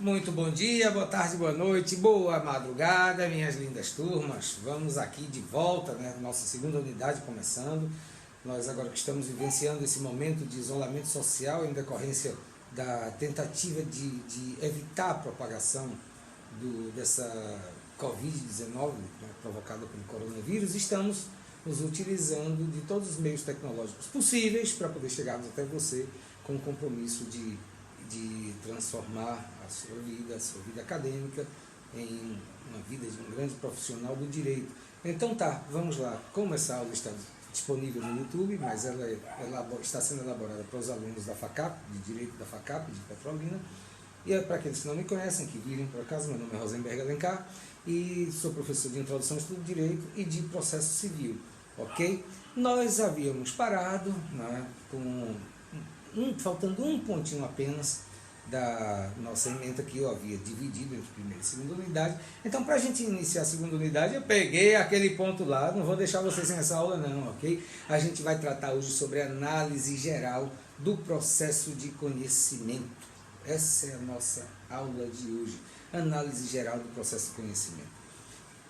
Muito bom dia, boa tarde, boa noite, boa madrugada, minhas lindas turmas. Vamos aqui de volta, né? Nossa segunda unidade começando. Nós agora que estamos vivenciando esse momento de isolamento social em decorrência da tentativa de evitar a propagação dessa Covid-19, né, provocada pelo coronavírus, estamos nos utilizando de todos os meios tecnológicos possíveis para poder chegarmos até você com o compromisso de transformar a sua vida acadêmica em uma vida de um grande profissional do direito. Então tá, vamos lá. Como essa aula está disponível no YouTube, mas ela está sendo elaborada para os alunos da FACAP, de Direito da FACAP, de Petrolina. E é para aqueles que não me conhecem, que virem por acaso, meu nome é Rosenberg Alencar e sou professor de Introdução ao Estudo de Direito e de Processo Civil, ok? Nós havíamos parado, né, faltando um pontinho apenas da nossa ementa que eu havia dividido entre primeira e segunda unidade. Então, para a gente iniciar a segunda unidade, eu peguei aquele ponto lá, não vou deixar vocês sem essa aula não, ok? A gente vai tratar hoje sobre análise geral do processo de conhecimento. Essa é a nossa aula de hoje, análise geral do processo de conhecimento.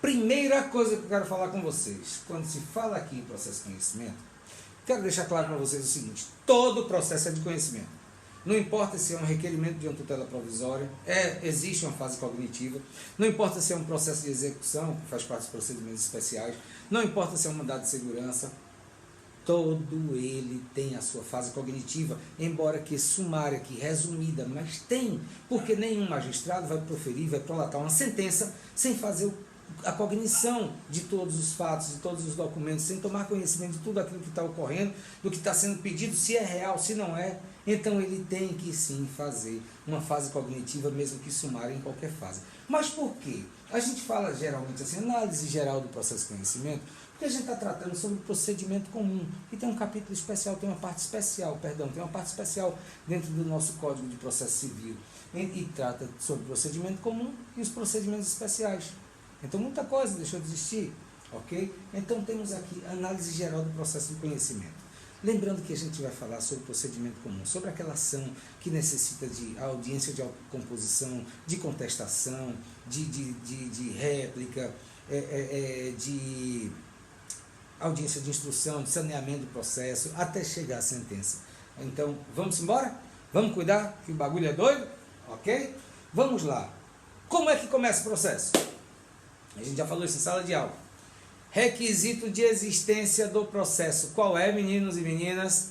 Primeira coisa que eu quero falar com vocês, quando se fala aqui em processo de conhecimento, quero deixar claro para vocês o seguinte: todo processo é de conhecimento. Não importa se é um requerimento de uma tutela provisória, existe uma fase cognitiva, não importa se é um processo de execução, que faz parte dos procedimentos especiais, não importa se é um mandado de segurança, todo ele tem a sua fase cognitiva, embora que sumária, que resumida, mas tem, porque nenhum magistrado vai proferir, vai prolatar uma sentença sem fazer a cognição de todos os fatos, de todos os documentos, sem tomar conhecimento de tudo aquilo que está ocorrendo, do que está sendo pedido, se é real, se não é. Então ele tem que sim fazer uma fase cognitiva, mesmo que sumária em qualquer fase. Mas por quê? A gente fala geralmente assim, análise geral do processo de conhecimento, porque a gente está tratando sobre o procedimento comum, que tem um capítulo especial, tem uma parte especial dentro do nosso Código de Processo Civil, e trata sobre o procedimento comum e os procedimentos especiais. Então muita coisa deixou de existir, ok? Então temos aqui análise geral do processo de conhecimento. Lembrando que a gente vai falar sobre o procedimento comum, sobre aquela ação que necessita de audiência de autocomposição, de contestação, de réplica, de audiência de instrução, de saneamento do processo, até chegar à sentença. Então, vamos embora? Vamos cuidar que o bagulho é doido? Ok? Vamos lá. Como é que começa o processo? A gente já falou isso em sala de aula. Requisito de existência do processo. Qual é, meninos e meninas?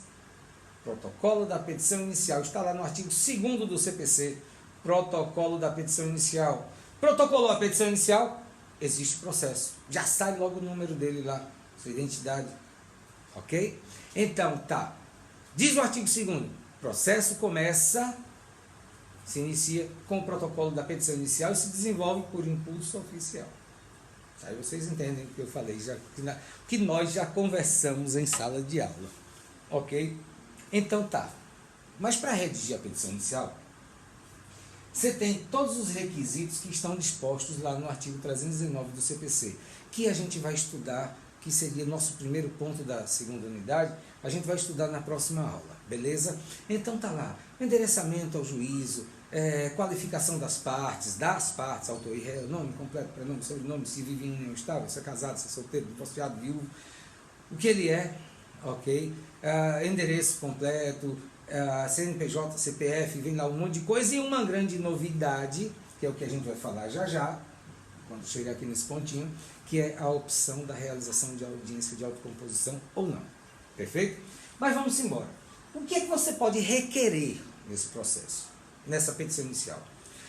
Protocolo da petição inicial. Está lá no artigo 2º do CPC. Protocolo da petição inicial. Protocolou a petição inicial, existe processo. Já sai logo o número dele lá, sua identidade. Ok? Então, tá. Diz o artigo 2º. Processo se inicia com o protocolo da petição inicial e se desenvolve por impulso oficial. Aí vocês entendem o que eu falei, que nós já conversamos em sala de aula, ok? Então tá, mas para redigir a petição inicial, você tem todos os requisitos que estão dispostos lá no artigo 319 do CPC, que a gente vai estudar, que seria nosso primeiro ponto da segunda unidade, a gente vai estudar na próxima aula, beleza? Então tá lá, endereçamento ao juízo, qualificação das partes, autor e réu, nome completo, prenome, sobrenome, se vive em união estável, se é casado, se é solteiro, divorciado, viúvo, o que ele é, ok? Endereço completo, CNPJ, CPF, vem lá um monte de coisa e uma grande novidade, que é o que a gente vai falar já, quando chegar aqui nesse pontinho, que é a opção da realização de audiência de autocomposição ou não, perfeito? Mas vamos embora. O que é que você pode requerer nesse processo? Nessa petição inicial.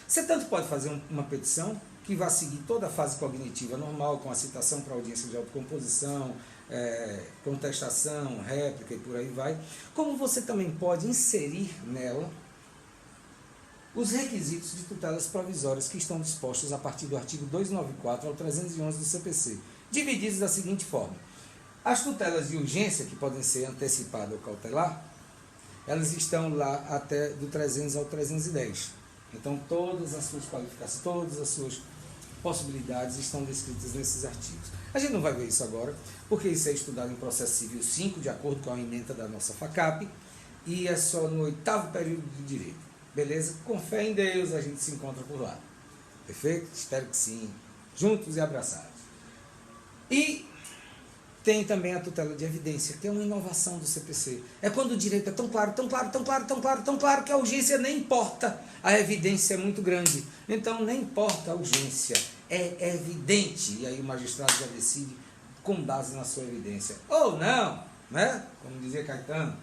Você tanto pode fazer uma petição que vai seguir toda a fase cognitiva normal, com a citação para audiência de autocomposição, contestação, réplica e por aí vai, como você também pode inserir nela os requisitos de tutelas provisórias que estão dispostos a partir do artigo 294 ao 311 do CPC, divididos da seguinte forma: as tutelas de urgência, que podem ser antecipada ou cautelar, elas estão lá até do 300 ao 310. Então, todas as suas qualificações, todas as suas possibilidades estão descritas nesses artigos. A gente não vai ver isso agora, porque isso é estudado em Processo Civil 5, de acordo com a ementa da nossa FACAP, e é só no 8º período de Direito. Beleza? Com fé em Deus a gente se encontra por lá. Perfeito? Espero que sim. Juntos e abraçados. E tem também a tutela de evidência, que é uma inovação do CPC. É quando o direito é tão claro, tão claro, tão claro, tão claro, tão claro, que a urgência nem importa. A evidência é muito grande. Então, nem importa a urgência. É evidente. E aí o magistrado já decide com base na sua evidência. Ou não, né? Como dizia Caetano.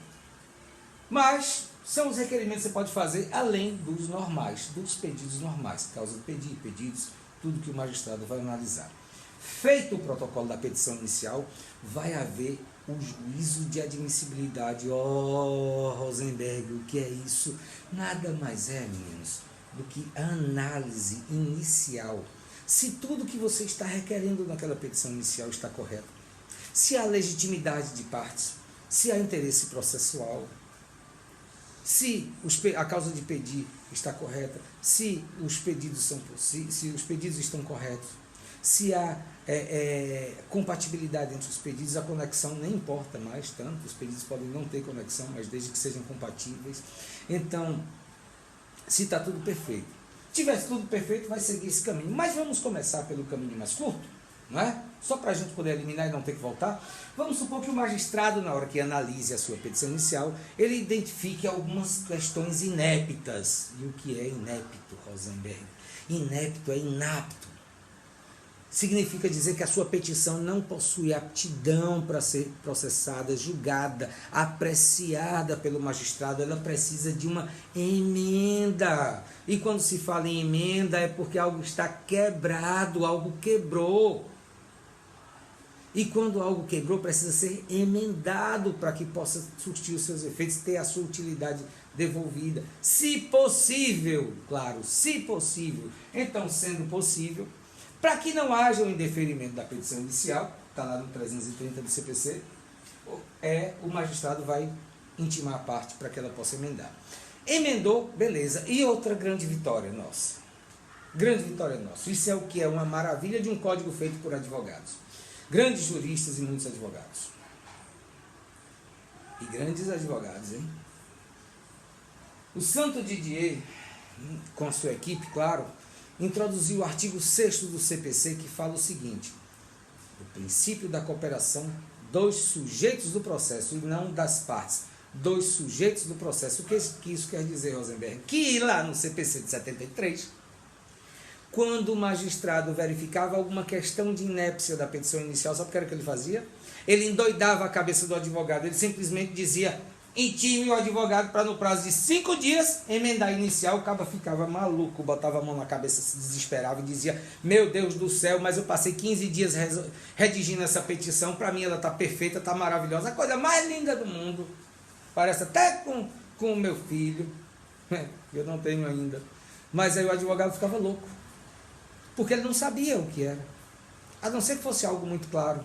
Mas são os requerimentos que você pode fazer além dos normais, dos pedidos normais. Causa de pedir, pedidos, tudo que o magistrado vai analisar. Feito o protocolo da petição inicial, vai haver o juízo de admissibilidade. Rosenberg, o que é isso? Nada mais é, meninos, do que a análise inicial. Se tudo que você está requerendo naquela petição inicial está correto, se há legitimidade de partes, se há interesse processual, se a causa de pedir está correta, se os pedidos estão corretos, se há compatibilidade entre os pedidos, a conexão nem importa mais tanto, os pedidos podem não ter conexão, mas desde que sejam compatíveis. Então, se está tudo perfeito. Tivesse tudo perfeito, vai seguir esse caminho. Mas vamos começar pelo caminho mais curto, não é? Só para a gente poder eliminar e não ter que voltar. Vamos supor que o magistrado, na hora que analise a sua petição inicial, ele identifique algumas questões ineptas. E o que é inepto, Rosenberg? Inepto é inapto. Significa dizer que a sua petição não possui aptidão para ser processada, julgada, apreciada pelo magistrado. Ela precisa de uma emenda. E quando se fala em emenda é porque algo está quebrado, algo quebrou. E quando algo quebrou, precisa ser emendado para que possa surtir os seus efeitos, ter a sua utilidade devolvida. Se possível, claro, se possível. Então, sendo possível, para que não haja um indeferimento da petição inicial, está lá no 330 do CPC, o magistrado vai intimar a parte para que ela possa emendar. Emendou, beleza. E outra grande vitória nossa. Grande vitória nossa. Isso é o que é uma maravilha de um código feito por advogados. Grandes juristas e muitos advogados. E grandes advogados, hein? O Santo Didier, com a sua equipe, claro, introduziu o artigo 6º do CPC, que fala o seguinte: o princípio da cooperação dos sujeitos do processo e não das partes, dos sujeitos do processo. O que isso quer dizer, Rosenberg? Que lá no CPC de 73, quando o magistrado verificava alguma questão de inépcia da petição inicial, sabe o que era que ele fazia? Ele endoidava a cabeça do advogado, ele simplesmente dizia: intime o advogado para no prazo de 5 dias emendar a inicial. O cabo ficava maluco, botava a mão na cabeça, se desesperava e dizia: meu Deus do céu, mas eu passei 15 dias redigindo essa petição, para mim ela está perfeita, está maravilhosa, a coisa mais linda do mundo, parece até com o meu filho, eu não tenho ainda. Mas aí o advogado ficava louco, porque ele não sabia o que era, a não ser que fosse algo muito claro.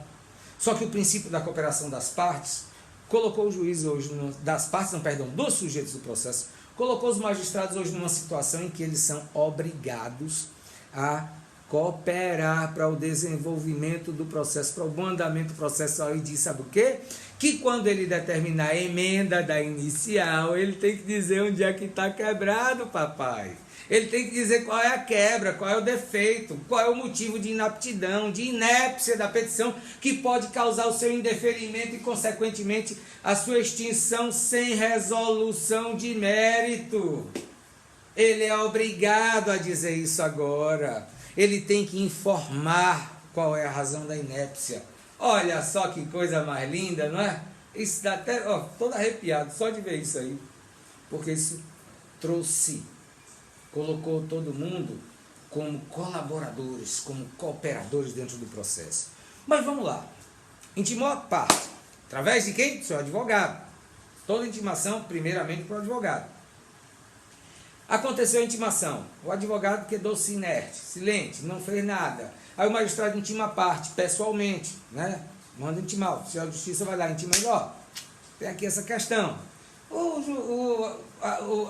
Só que o princípio da cooperação das partes colocou o juiz hoje, dos sujeitos do processo, colocou os magistrados hoje numa situação em que eles são obrigados a cooperar para o desenvolvimento do processo, para o bom andamento do processo. E diz, sabe o quê? Que quando ele determinar a emenda da inicial, ele tem que dizer onde é que está quebrado, papai. Ele tem que dizer qual é a quebra, qual é o defeito, qual é o motivo de inaptidão, de inépcia da petição, que pode causar o seu indeferimento e, consequentemente, a sua extinção sem resolução de mérito. Ele é obrigado a dizer isso agora. Ele tem que informar qual é a razão da inépcia. Olha só que coisa mais linda, não é? Isso dá até, todo arrepiado só de ver isso aí. Porque isso colocou todo mundo como colaboradores, como cooperadores dentro do processo. Mas vamos lá. Intimou a parte. Através de quem? Do seu advogado. Toda intimação, primeiramente, para o advogado. Aconteceu a intimação. O advogado quedou-se inerte, silente, não fez nada. Aí o magistrado intima a parte, pessoalmente, né? Manda intimar. O oficial de justiça vai lá, intima ele, tem aqui essa questão.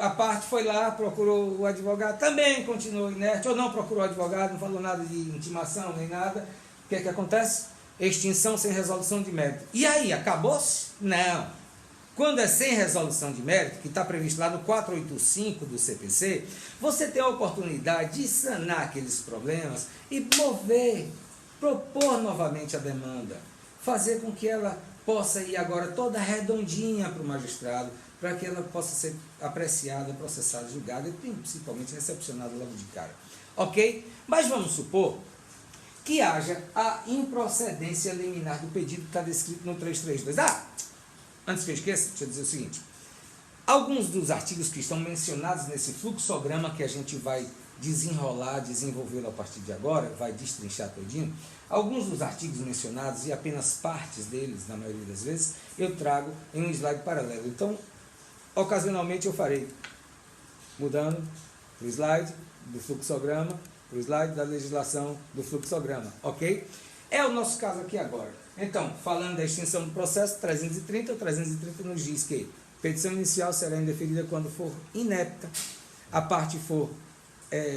A parte foi lá, procurou o advogado, também continuou inerte, ou não procurou o advogado, não falou nada de intimação, nem nada. O que é que acontece? Extinção sem resolução de mérito. E aí, acabou-se? Não. Quando é sem resolução de mérito, que está previsto lá no 485 do CPC, você tem a oportunidade de sanar aqueles problemas e propor novamente a demanda, fazer com que ela possa ir agora toda redondinha para o magistrado, para que ela possa ser apreciada, processada, julgada e principalmente recepcionada logo de cara. Ok? Mas vamos supor que haja a improcedência liminar do pedido que está descrito no 332. Antes que eu esqueça, deixa eu dizer o seguinte. Alguns dos artigos que estão mencionados nesse fluxograma que a gente vai desenrolar, desenvolver a partir de agora, vai destrinchar todinho, alguns dos artigos mencionados, e apenas partes deles, na maioria das vezes, eu trago em um slide paralelo. Então, ocasionalmente eu farei, mudando o slide do fluxograma, para o slide da legislação do fluxograma, ok? É o nosso caso aqui agora. Então, falando da extinção do processo, 330, o 330 nos diz que petição inicial será indeferida quando for inepta, a parte for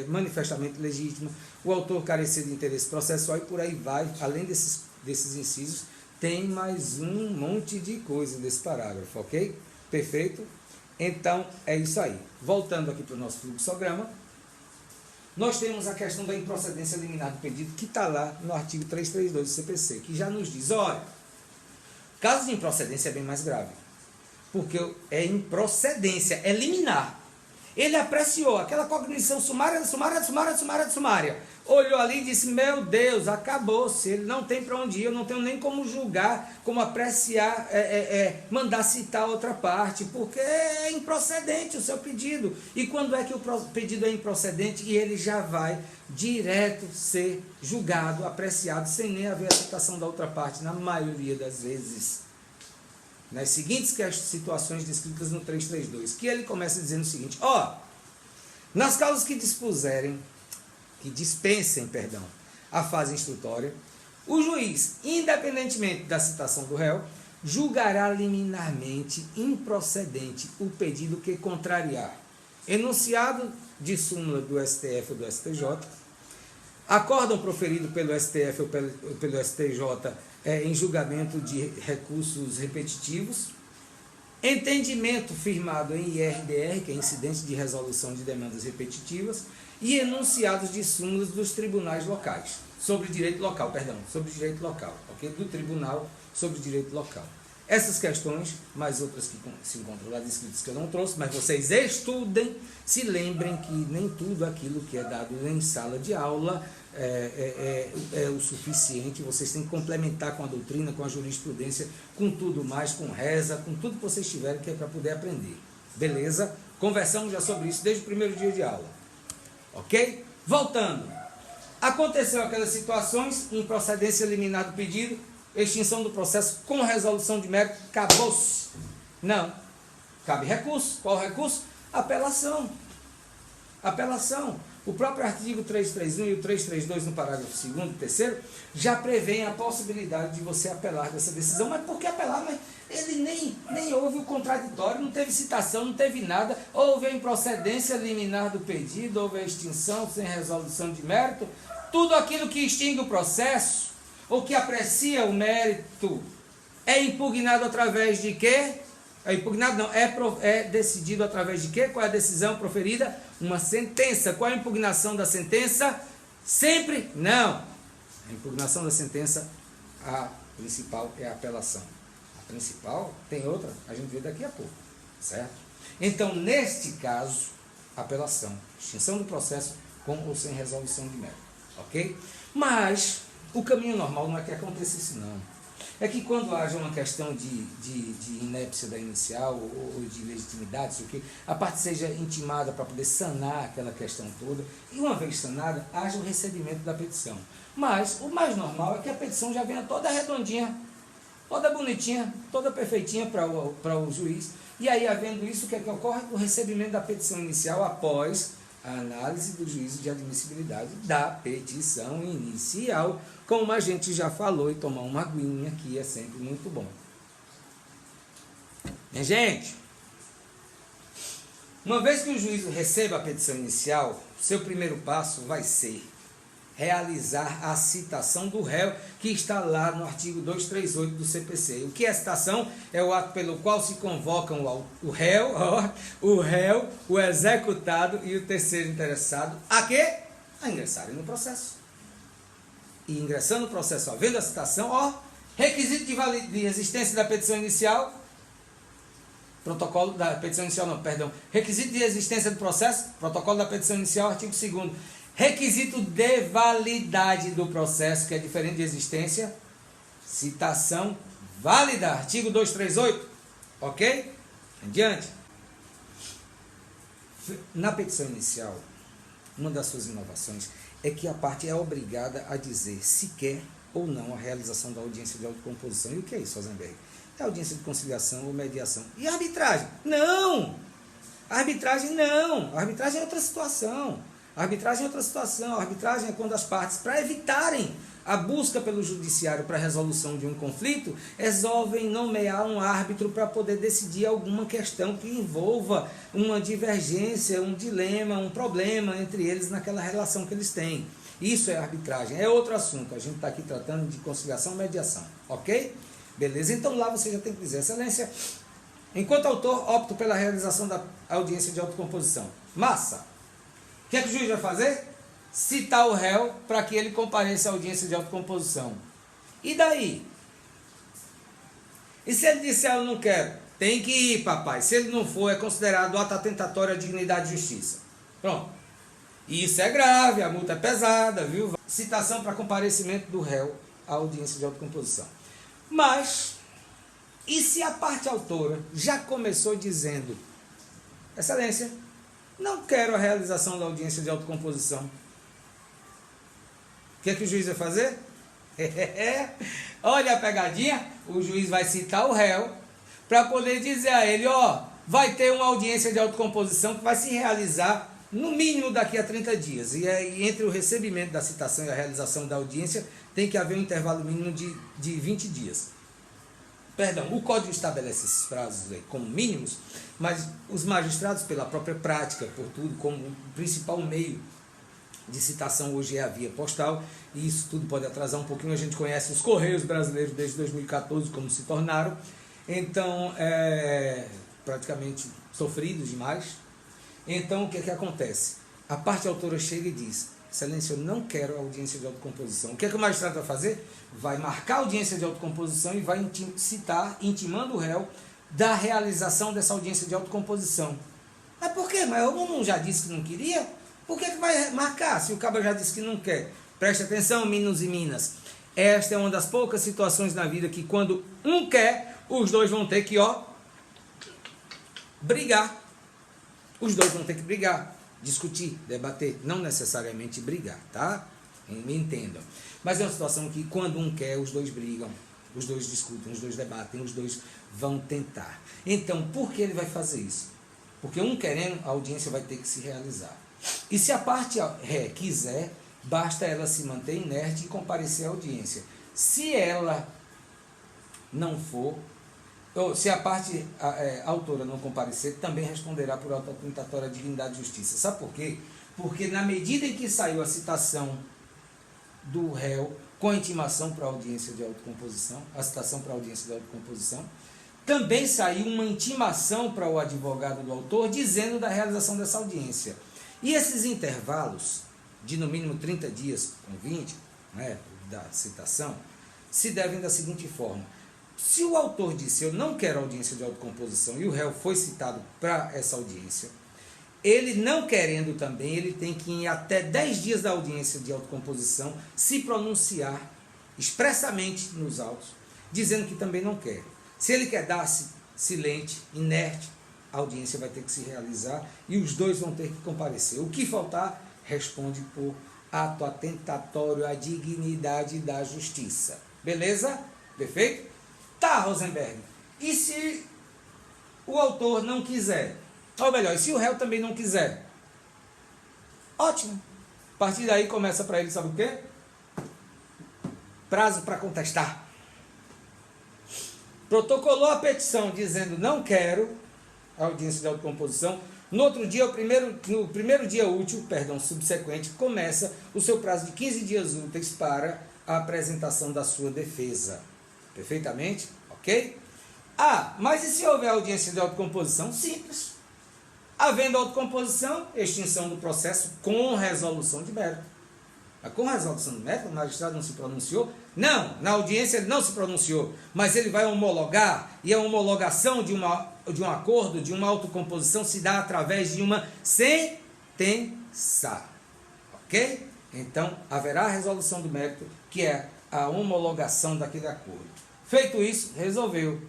manifestamente legítima, o autor carecer de interesse processual e por aí vai. Além desses incisos, tem mais um monte de coisa desse parágrafo, ok? Perfeito? Então, é isso aí. Voltando aqui para o nosso fluxograma, nós temos a questão da improcedência liminar do pedido, que está lá no artigo 332 do CPC, que já nos diz, olha, caso de improcedência é bem mais grave, porque é improcedência, é liminar. Ele apreciou aquela cognição sumária, olhou ali e disse, meu Deus, acabou-se, ele não tem para onde ir, eu não tenho nem como julgar, como apreciar, mandar citar outra parte, porque é improcedente o seu pedido. E quando é que o pedido é improcedente? E ele já vai direto ser julgado, apreciado, sem nem haver a citação da outra parte, na maioria das vezes. Nas seguintes situações descritas no 332, que ele começa dizendo o seguinte, nas causas que dispensem, a fase instrutória, o juiz, independentemente da citação do réu, julgará liminarmente improcedente o pedido que contrariar enunciado de súmula do STF ou do STJ, acórdão proferido pelo STF ou pelo STJ em julgamento de recursos repetitivos, entendimento firmado em IRDR, que é incidente de resolução de demandas repetitivas, e enunciados de súmulas dos tribunais locais, sobre direito local, ok? Do tribunal sobre direito local. Essas questões, mais outras que se encontram lá descritas que eu não trouxe, mas vocês estudem, se lembrem que nem tudo aquilo que é dado em sala de aula é o suficiente, vocês têm que complementar com a doutrina, com a jurisprudência, com tudo mais, com reza, com tudo que vocês tiverem, que é para poder aprender. Beleza? Conversamos já sobre isso desde o primeiro dia de aula. Ok? Voltando. Aconteceu aquelas situações, improcedência liminar do pedido, extinção do processo com resolução de mérito, acabou-se. Não. Cabe recurso. Qual recurso? Apelação. Apelação. O próprio artigo 331 e o 332 no parágrafo 2º e 3º já prevêem a possibilidade de você apelar dessa decisão. Mas por que apelar? Mas ele nem houve o contraditório, não teve citação, não teve nada. Houve a improcedência liminar do pedido, houve a extinção sem resolução de mérito. Tudo aquilo que extingue o processo ou que aprecia o mérito é impugnado através de quê? É impugnado não, é decidido através de quê? Qual é a decisão proferida? Uma sentença. Qual é a impugnação da sentença? Sempre não. A impugnação da sentença, a principal é a apelação. A principal tem outra, a gente vê daqui a pouco, certo? Então, neste caso, apelação, extinção do processo com ou sem resolução de mérito, ok? Mas o caminho normal não é que aconteça isso não. É que quando haja uma questão de inépcia da inicial ou de legitimidade, isso aqui, a parte seja intimada para poder sanar aquela questão toda, e uma vez sanada, haja o recebimento da petição. Mas o mais normal é que a petição já venha toda redondinha, toda bonitinha, toda perfeitinha para o juiz, e aí, havendo isso, o que é que ocorre? O recebimento da petição inicial após a análise do juízo de admissibilidade da petição inicial, como a gente já falou, e tomar uma aguinha aqui é sempre muito bom. Minha gente, uma vez que o juízo receba a petição inicial, seu primeiro passo vai ser realizar a citação do réu, que está lá no artigo 238 do CPC. O que é citação? É o ato pelo qual se convocam o réu, o executado e o terceiro interessado a quê? A ingressarem no processo. E ingressando no processo, havendo a citação, requisito de existência da petição inicial, protocolo da petição inicial, não, perdão, requisito de existência do processo, protocolo da petição inicial, artigo 2º, requisito de validade do processo, que é diferente de existência, citação válida, artigo 238, ok? Adiante. Na petição inicial, uma das suas inovações é que a parte é obrigada a dizer se quer ou não a realização da audiência de autocomposição. E o que é isso, Rosenberg? É audiência de conciliação ou mediação. E a arbitragem? Não! A arbitragem não! A arbitragem é outra situação. A arbitragem é outra situação. A arbitragem é quando as partes, para evitarem a busca pelo judiciário para a resolução de um conflito, resolvem nomear um árbitro para poder decidir alguma questão que envolva uma divergência, um dilema, um problema entre eles naquela relação que eles têm. Isso é arbitragem. É outro assunto. A gente está aqui tratando de conciliação e mediação. Ok? Beleza? Então lá você já tem que dizer, excelência, enquanto autor, opto pela realização da audiência de autocomposição. Massa! O que é que o juiz vai fazer? Citar o réu para que ele compareça à audiência de autocomposição. E daí? E se ele disser eu não quero? Tem que ir, papai. Se ele não for, é considerado ato atentatório à dignidade e justiça. Pronto. E isso é grave, a multa é pesada, viu? Citação para comparecimento do réu à audiência de autocomposição. Mas, e se a parte autora já começou dizendo, excelência, não quero a realização da audiência de autocomposição. O que é que o juiz vai fazer? Olha a pegadinha, o juiz vai citar o réu para poder dizer a ele, vai ter uma audiência de autocomposição que vai se realizar no mínimo daqui a 30 dias. E entre o recebimento da citação e a realização da audiência tem que haver um intervalo mínimo de 20 dias. Perdão, o Código estabelece esses prazos aí como mínimos, mas os magistrados, pela própria prática, por tudo, como o principal meio de citação hoje é a via postal, e isso tudo pode atrasar um pouquinho. A gente conhece os Correios brasileiros desde 2014, como se tornaram, então praticamente sofridos demais. Então o que é que acontece? A parte autora chega e diz, excelência, eu não quero a audiência de autocomposição. O que é que o magistrado vai fazer? Vai marcar a audiência de autocomposição e vai intimando o réu da realização dessa audiência de autocomposição. Mas por quê? Mas eu não já disse que não queria? Por que vai marcar se o cabo já disse que não quer? Preste atenção, meninos e minas. Esta é uma das poucas situações na vida que quando um quer, os dois vão ter que, brigar. Os dois vão ter que brigar, discutir, debater, não necessariamente brigar, tá? Me entendam. Mas é uma situação que quando um quer, os dois brigam, os dois discutem, os dois debatem, os dois vão tentar. Então, por que ele vai fazer isso? Porque um querendo, a audiência vai ter que se realizar. E se a parte ré quiser, basta ela se manter inerte e comparecer à audiência. Se ela não for, ou se a parte autora não comparecer, também responderá por auto atentatório à dignidade e justiça. Sabe por quê? Porque na medida em que saiu a citação do réu com a intimação para a audiência de autocomposição, a citação para a audiência de autocomposição, também saiu uma intimação para o advogado do autor dizendo da realização dessa audiência. E esses intervalos, de no mínimo 30 dias com 20, da citação, se devem da seguinte forma. Se o autor disse, eu não quero audiência de autocomposição, e o réu foi citado para essa audiência, ele não querendo também, ele tem que ir até 10 dias da audiência de autocomposição, se pronunciar expressamente nos autos, dizendo que também não quer. Se ele quer dar silente, inerte, a audiência vai ter que se realizar e os dois vão ter que comparecer. O que faltar, responde por ato atentatório à dignidade da justiça. Beleza? Perfeito? Tá, Rosenberg. E se o autor não quiser? Ou melhor, e se o réu também não quiser? Ótimo. A partir daí começa para ele, sabe o quê? Prazo para contestar. Protocolou a petição dizendo não quero a audiência de autocomposição, No outro dia, no primeiro dia útil, subsequente, começa o seu prazo de 15 dias úteis para a apresentação da sua defesa. Perfeitamente? Ok? Mas e se houver audiência de autocomposição? Simples. Havendo autocomposição, extinção do processo com resolução de mérito. Mas com resolução de mérito, o magistrado não se pronunciou? Não, na audiência ele não se pronunciou, mas ele vai homologar, e a homologação de um acordo, de uma autocomposição, se dá através de uma sentença. Ok? Então, haverá a resolução do mérito, que é a homologação daquele acordo. Feito isso, resolveu.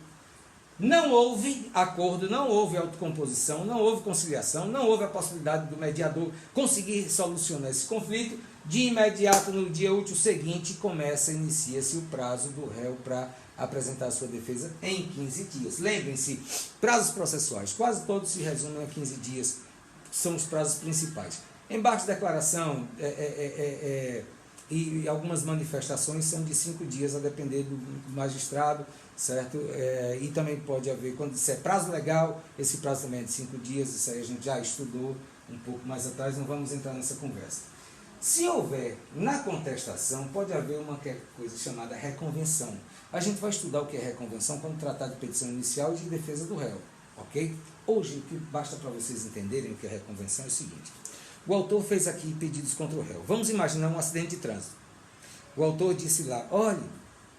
Não houve acordo, não houve autocomposição, não houve conciliação, não houve a possibilidade do mediador conseguir solucionar esse conflito. De imediato, no dia útil seguinte, inicia-se o prazo do réu para apresentar a sua defesa em 15 dias. Lembrem-se, prazos processuais, quase todos se resumem a 15 dias, são os prazos principais. Embarque de declaração e algumas manifestações são de 5 dias, a depender do magistrado, certo? E também pode haver, quando isso é prazo legal, esse prazo também é de 5 dias, isso aí a gente já estudou um pouco mais atrás, não vamos entrar nessa conversa. Se houver na contestação, pode haver uma coisa chamada reconvenção. A gente vai estudar o que é reconvenção quando tratar de petição inicial e de defesa do réu, ok? Hoje, o que basta para vocês entenderem o que é reconvenção é o seguinte. O autor fez aqui pedidos contra o réu. Vamos imaginar um acidente de trânsito. O autor disse lá, olha,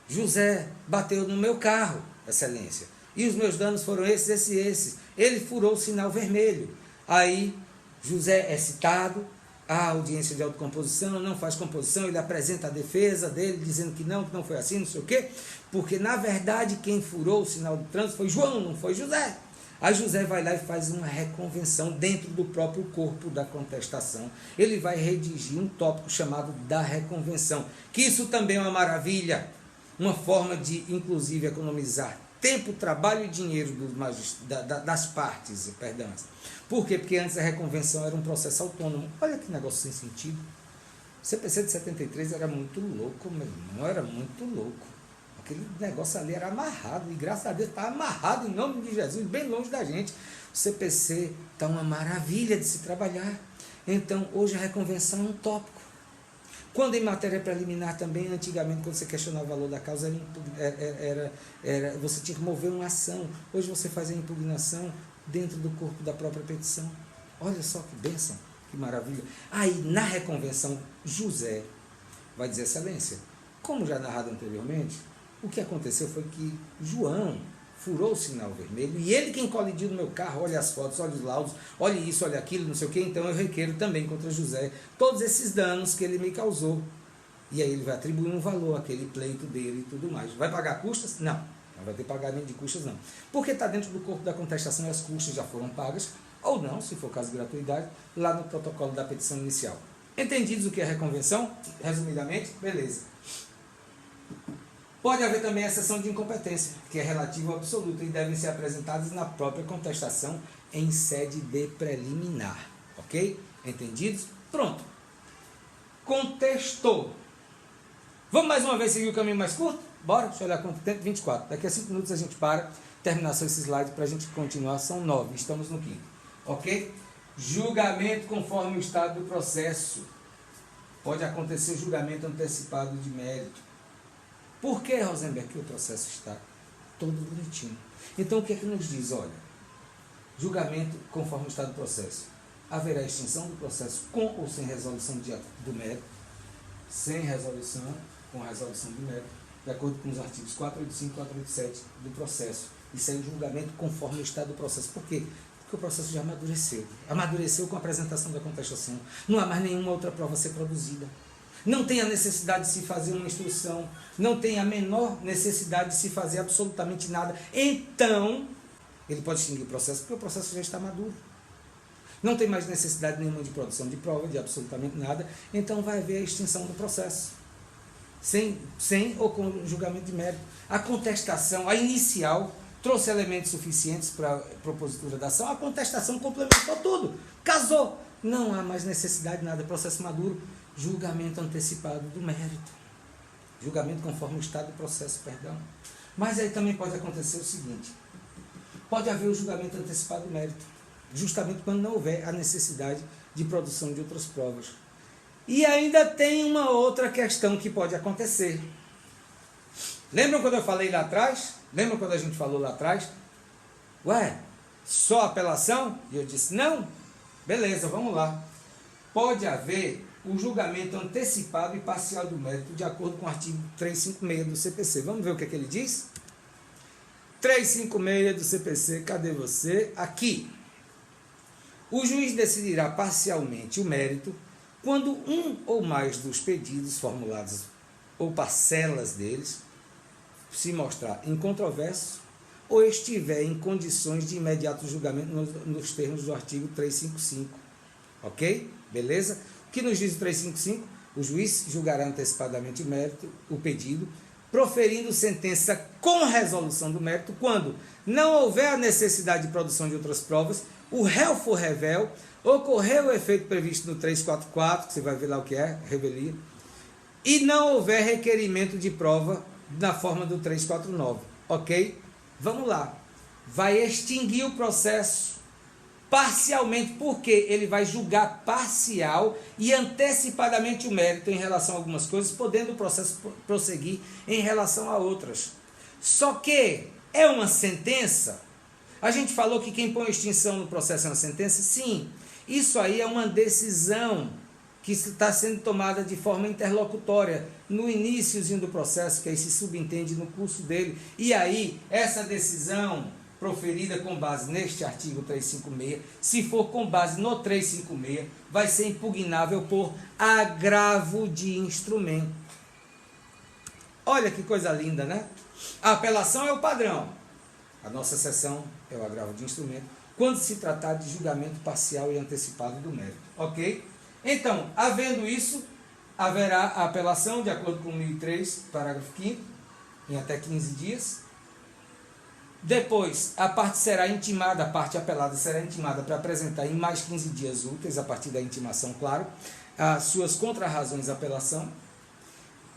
José bateu no meu carro, excelência, e os meus danos foram esses. Ele furou o sinal vermelho. Aí, José é citado, a audiência de autocomposição, não faz composição, ele apresenta a defesa dele, dizendo que não foi assim, não sei o quê, porque, na verdade, quem furou o sinal de trânsito foi João, não foi José. Aí José vai lá e faz uma reconvenção dentro do próprio corpo da contestação. Ele vai redigir um tópico chamado da reconvenção, que isso também é uma maravilha, uma forma de, inclusive, economizar tempo, trabalho e dinheiro das partes, perdão. Por quê? Porque antes a reconvenção era um processo autônomo. Olha que negócio sem sentido. O CPC de 73 era muito louco, meu irmão, era muito louco. Aquele negócio ali era amarrado, e graças a Deus está amarrado em nome de Jesus, bem longe da gente. O CPC está uma maravilha de se trabalhar. Então, hoje a reconvenção é um tópico. Quando em matéria preliminar também, antigamente, quando você questionava o valor da causa, você tinha que mover uma ação. Hoje você faz a impugnação dentro do corpo da própria petição. Olha só que bênção, que maravilha. Aí, na reconvenção, José vai dizer, excelência, como já narrado anteriormente, o que aconteceu foi que João furou o sinal vermelho, e ele quem colidiu no meu carro, olha as fotos, olha os laudos, olha isso, olha aquilo, não sei o que, então eu requeiro também contra José todos esses danos que ele me causou. E aí ele vai atribuir um valor àquele pleito dele e tudo mais. Vai pagar custas? Não vai ter pagamento de custas não. Porque está dentro do corpo da contestação e as custas já foram pagas, ou não, se for caso de gratuidade, lá no protocolo da petição inicial. Entendidos o que é reconvenção? Resumidamente, beleza. Pode haver também a exceção de incompetência, que é relativa ou absoluta, e devem ser apresentadas na própria contestação em sede de preliminar. Ok? Entendidos? Pronto. Contestou. Vamos mais uma vez seguir o caminho mais curto? Bora? Deixa eu olhar quanto tempo. 24. Daqui a 5 minutos a gente para, terminar só esse slide para a gente continuar. São 9. Estamos no 5º. Ok? Julgamento conforme o estado do processo. Pode acontecer julgamento antecipado de mérito. Por que, Rosenberg, que o processo está todo bonitinho? Então, o que é que nos diz? Olha, julgamento conforme o estado do processo. Haverá extinção do processo com ou sem resolução do mérito, sem resolução, com resolução do mérito, de acordo com os artigos 485 e 487 do processo. Isso é o julgamento conforme o estado do processo. Por quê? Porque o processo já amadureceu. Amadureceu com a apresentação da contestação. Não há mais nenhuma outra prova a ser produzida. Não tem a necessidade de se fazer uma instrução, não tem a menor necessidade de se fazer absolutamente nada. Então, ele pode extinguir o processo, porque o processo já está maduro. Não tem mais necessidade nenhuma de produção de prova, de absolutamente nada, então vai haver a extinção do processo. Sem ou com julgamento de mérito. A contestação, a inicial, trouxe elementos suficientes para a propositura da ação, a contestação complementou tudo, casou. Não há mais necessidade de nada, processo maduro. Julgamento antecipado do mérito. Julgamento conforme o estado do processo, perdão. Mas aí também pode acontecer o seguinte. Pode haver o julgamento antecipado do mérito. justamente quando não houver a necessidade de produção de outras provas. E ainda tem uma outra questão que pode acontecer. Lembram quando eu falei lá atrás? Lembram quando a gente falou lá atrás? Ué, só apelação? E eu disse, não. Beleza, vamos lá. Pode haver o julgamento antecipado e parcial do mérito, de acordo com o artigo 356 do CPC. Vamos ver o que ele diz? 356 do CPC, cadê você? Aqui. O juiz decidirá parcialmente o mérito quando um ou mais dos pedidos formulados ou parcelas deles se mostrar incontroverso ou estiver em condições de imediato julgamento nos termos do artigo 355. Ok? Beleza? O que nos diz o 355? O juiz julgará antecipadamente o mérito, o pedido, proferindo sentença com resolução do mérito quando não houver a necessidade de produção de outras provas, o réu for revel, ocorreu o efeito previsto no 344, que você vai ver lá o que é, revelia, e não houver requerimento de prova na forma do 349. Ok? Vamos lá. Vai extinguir o processo parcialmente, porque ele vai julgar parcial e antecipadamente o mérito em relação a algumas coisas, podendo o processo prosseguir em relação a outras. Só que é uma sentença. A gente falou que quem põe extinção no processo é uma sentença? Sim. Isso aí é uma decisão que está sendo tomada de forma interlocutória no iníciozinho do processo, que aí se subentende no curso dele. E aí, essa decisão proferida com base neste artigo 356, se for com base no 356, vai ser impugnável por agravo de instrumento. Olha que coisa linda, né? A apelação é o padrão. A nossa seção é o agravo de instrumento, quando se tratar de julgamento parcial e antecipado do mérito. Ok? Então, havendo isso, haverá a apelação, de acordo com o 1003, parágrafo 5º, em até 15 dias. Depois, a parte será intimada, a parte apelada será intimada para apresentar em mais 15 dias úteis, a partir da intimação, claro, as suas contrarrazões à apelação.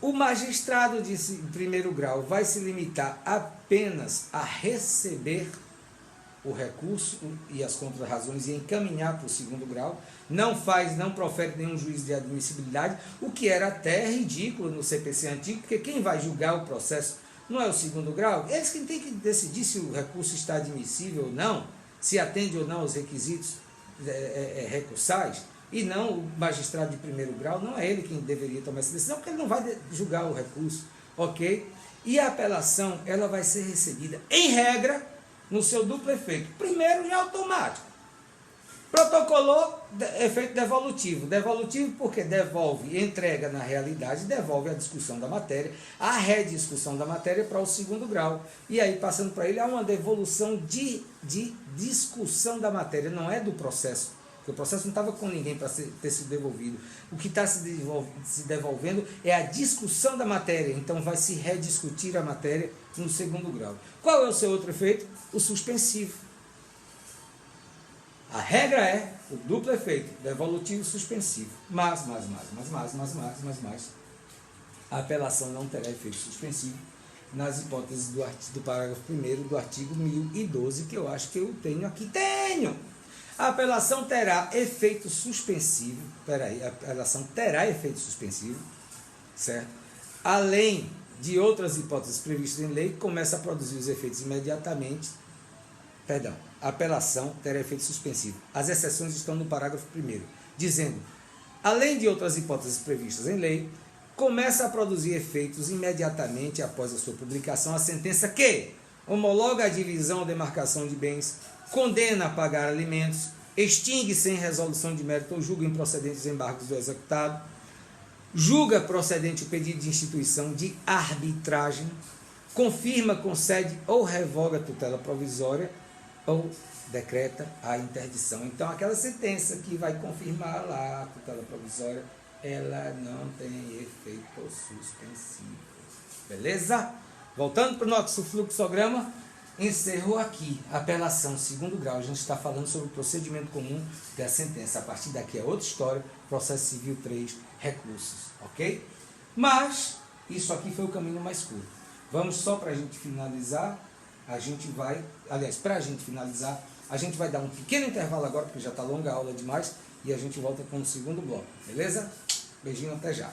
O magistrado de primeiro grau vai se limitar apenas a receber o recurso e as contrarrazões e encaminhar para o segundo grau, não profere nenhum juízo de admissibilidade, o que era até ridículo no CPC antigo, porque quem vai julgar o processo não é o segundo grau, eles que têm que decidir se o recurso está admissível ou não, se atende ou não aos requisitos recursais, e não o magistrado de primeiro grau, não é ele quem deveria tomar essa decisão, porque ele não vai julgar o recurso, ok? E a apelação, ela vai ser recebida, em regra, no seu duplo efeito. Primeiro, já automático. Protocolou, efeito devolutivo. Devolutivo porque devolve, entrega na realidade, devolve a discussão da matéria, a rediscussão da matéria para o segundo grau. E aí, passando para ele, há uma devolução de discussão da matéria, não é do processo. Porque o processo não estava com ninguém para ter sido devolvido. O que está se devolvendo é a discussão da matéria. Então, vai se rediscutir a matéria no segundo grau. Qual é o seu outro efeito? O suspensivo. A regra é o duplo efeito, devolutivo e suspensivo. Mas. A apelação não terá efeito suspensivo nas hipóteses do parágrafo 1º do artigo 1012, que eu acho que eu tenho aqui. Tenho! A apelação terá efeito suspensivo. A apelação terá efeito suspensivo, certo? Além de outras hipóteses previstas em lei, começa a produzir os efeitos imediatamente. Perdão, a apelação terá efeito suspensivo. As exceções estão no parágrafo 1º, dizendo, além de outras hipóteses previstas em lei, começa a produzir efeitos imediatamente após a sua publicação a sentença que homologa a divisão ou demarcação de bens, condena a pagar alimentos, extingue sem resolução de mérito ou julga improcedentes os embargos do executado, julga procedente o pedido de instituição de arbitragem, confirma, concede ou revoga a tutela provisória ou decreta a interdição. Então, aquela sentença que vai confirmar lá a tutela provisória, ela não tem efeito suspensivo. Beleza? Voltando para o nosso fluxograma, encerrou aqui a apelação segundo grau. A gente está falando sobre o procedimento comum da sentença. A partir daqui é outra história, processo civil 3, recursos, ok? Mas isso aqui foi o caminho mais curto. Vamos só para a gente finalizar, para a gente finalizar, A gente vai dar um pequeno intervalo agora, porque já está longa a aula demais, e a gente volta com o segundo bloco, beleza? Beijinho, até já.